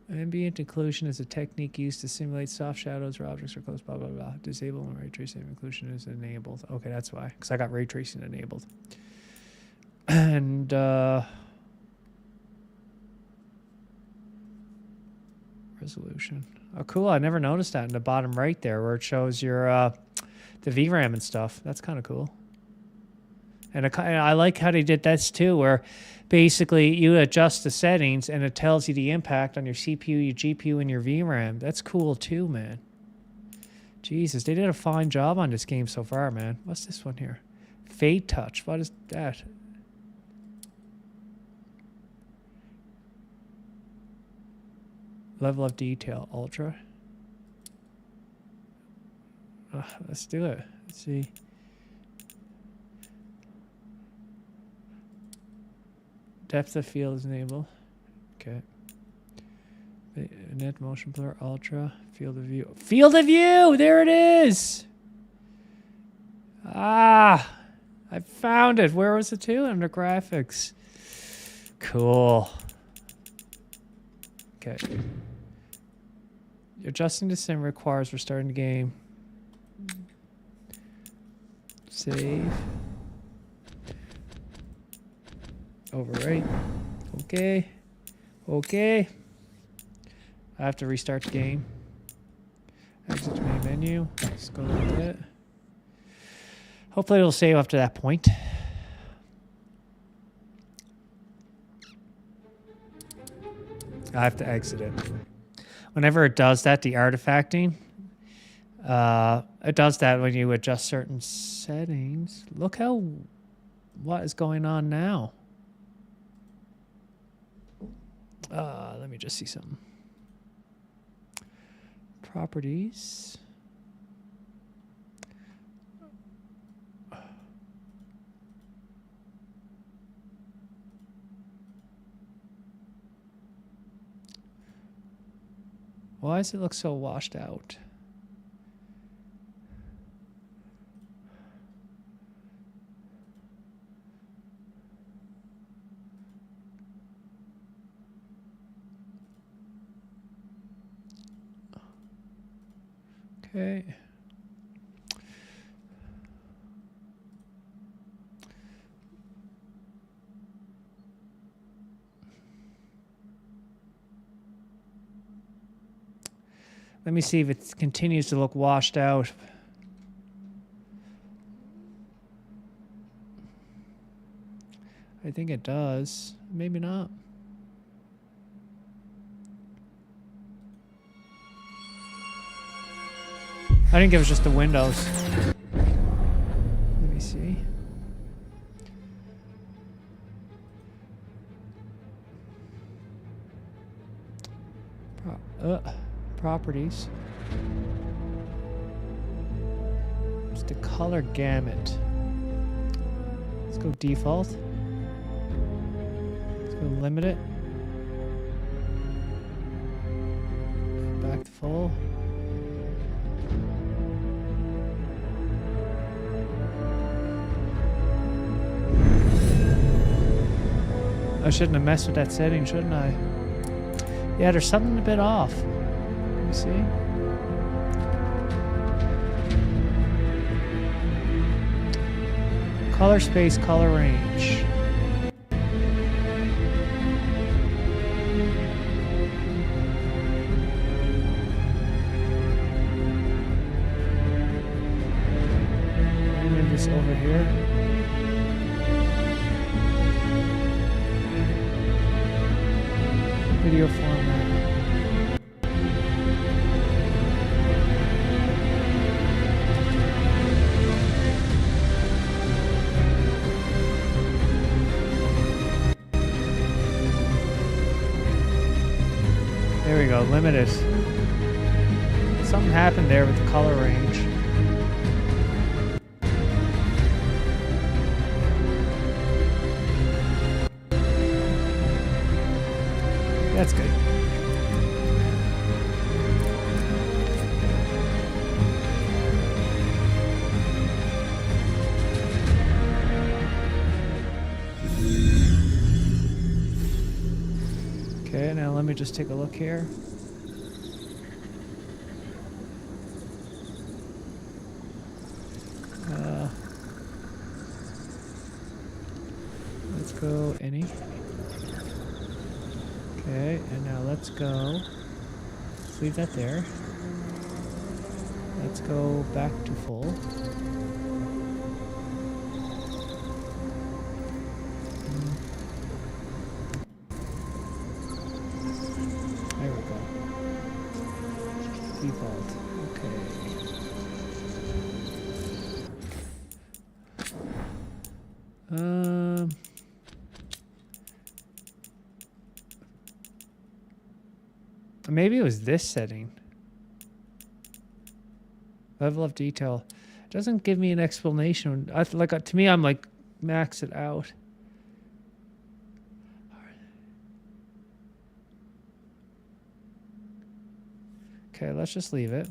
Ambient occlusion is a technique used to simulate soft shadows or objects are close, blah, blah, blah. Disable when ray tracing occlusion is enabled. Okay, that's why. Because I got ray tracing enabled. And, resolution. Oh, cool. I never noticed that in the bottom right there where it shows your, the VRAM and stuff. That's kind of cool. And I like how they did this too, where basically you adjust the settings and it tells you the impact on your CPU, your GPU, and your VRAM. That's cool too, man. Jesus, they did a fine job on this game so far, man. What's this one here? Fade touch. What is that? Level of detail, ultra. Let's do it. Let's see. Depth of field is enabled. Okay. Net motion blur, ultra, field of view. Field of view! There it is! Ah! I found it. Where was it to? Under graphics. Cool. Okay. Adjusting the sim requires restarting the game. Save. Overwrite. Okay. Okay. I have to restart the game. Exit to main menu. Let's go with it. Hopefully it'll save up to that point. I have to exit it. Whenever it does that, the artifacting, it does that when you adjust certain settings. Look how What is going on now? Let me just see something. Properties. Why does it look so washed out? Okay. Let me see if it continues to look washed out. I think it does. Maybe not. I think it was just the windows. Let me see. Properties. It's the color gamut. Let's go default. Let's go limit it. Back to full. I shouldn't have messed with that setting, shouldn't I? Yeah, there's something a bit off. Let me see. Color space, color range. Move this over here. Video format. There we go, limited. Something happened there with the color range. That's good. Okay, now let me just take a look here. Let's go any. Okay, and now let's go. Let's leave that there. Let's go back to full. There we go. Default. Okay. Maybe it was this setting. Level of detail. It doesn't give me an explanation. To me, I'm like, max it out. Okay, let's just leave it.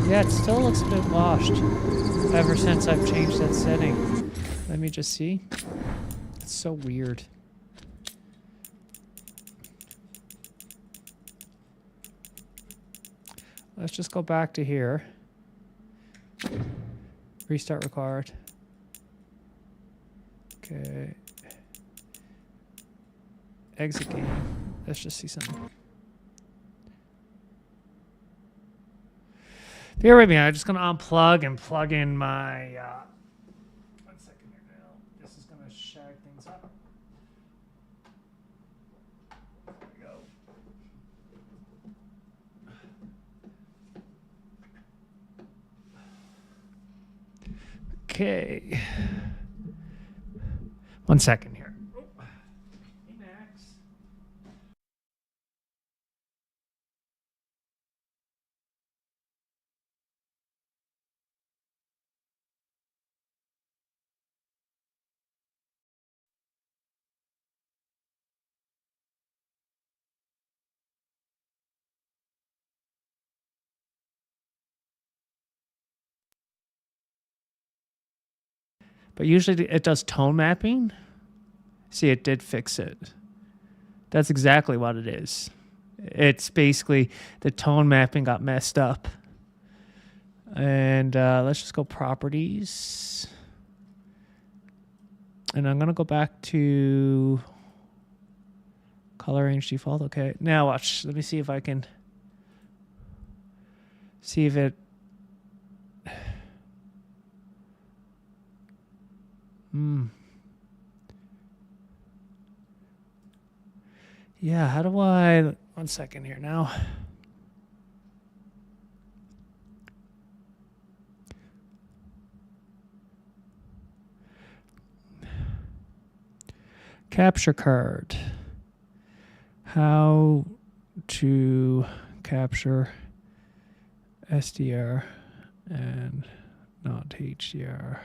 Yeah, it still looks a bit washed ever since I've changed that setting. Let me just see. It's so weird. Let's just go back to here. Restart required. Okay. Exit game. Let's just see something. Bear with me, I'm just gonna unplug and plug in my 1 second here now. This shag things up. There we go. Okay. 1 second here. Hey, Max. But usually it does tone mapping. See, it did fix it. That's exactly what it is. It's basically the tone mapping got messed up. And let's just go properties. And I'm going to go back to color range default. Okay, now watch. Let me see if I can see if it... Yeah, how do I... 1 second here now. Capture card. How to capture SDR and not HDR.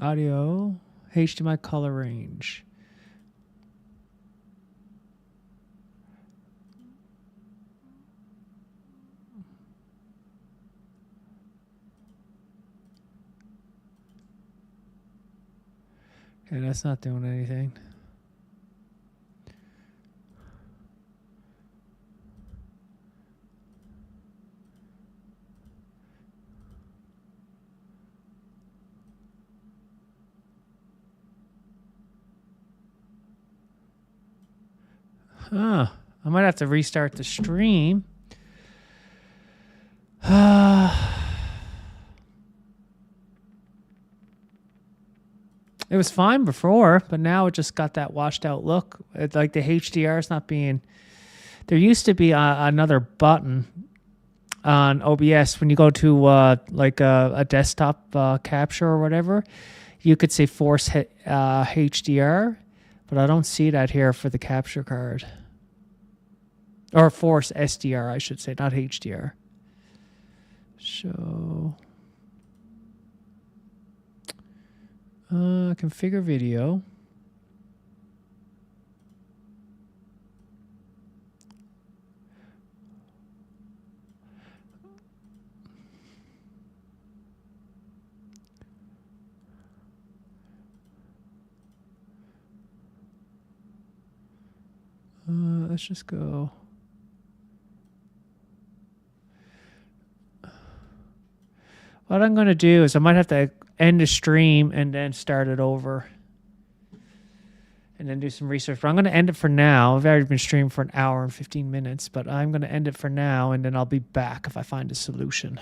Audio, HDMI color range. Okay, that's not doing anything. I might have to restart the stream. It was fine before, but now it just got that washed out look. It's like the HDR is not being... There used to be another button on OBS when you go to like a desktop capture or whatever. You could say force HDR, but I don't see that here for the capture card. Or force SDR, I should say, not HDR. So... configure video. Let's just go. What I'm going to do is I might have to end the stream and then start it over and then do some research. But I'm going to end it for now. I've already been streaming for 1 hour and 15 minutes, but I'm going to end it for now, and then I'll be back if I find a solution.